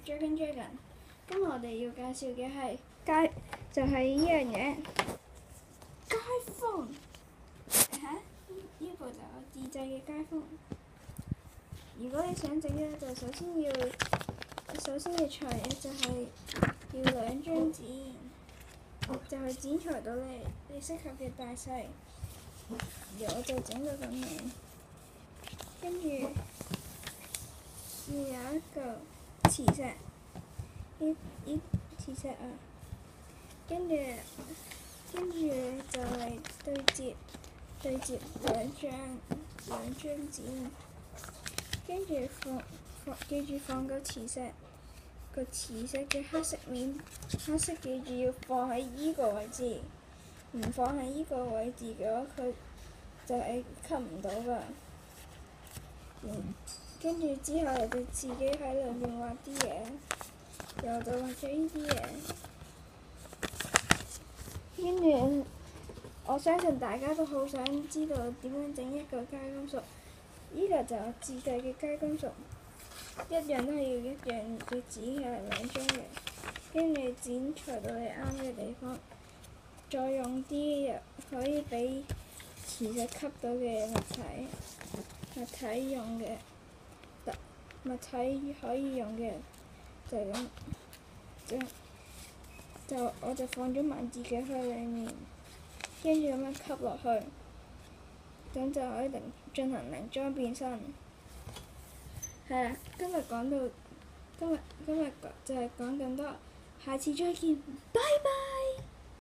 係 Dragon。今日我哋要介紹嘅係就係呢樣嘢街坊。呢個就我自製嘅街坊。如果你想整咧，就首先要材料就係要2張紙，就係剪裁到你適合嘅大細。而我就整到咁樣，跟住要有一個磁石，呢磁石啊，跟住就嚟對接兩張紙，跟住記住放個磁石嘅黑色面，黑色記住要放喺依個位置，唔放喺依個位置嘅話，佢就係吸唔到㗎。跟住之後你就自己喺裏面畫啲嘢，又就畫咗依啲嘢。跟住我相信大家都好想知道點樣整一個加金屬。呢個就係我自製嘅加金屬，一樣都係要一樣嘅紙係2張嘅，跟住剪裁到你啱嘅地方，再用啲可以俾磁石吸到嘅物體用嘅物體可以用嘅，就係咁，我就放咗萬字嘅喺裏面，跟住咁樣吸落去，咁就可以進行靈裝變身。係啦，今日就係講咁多，下次再見。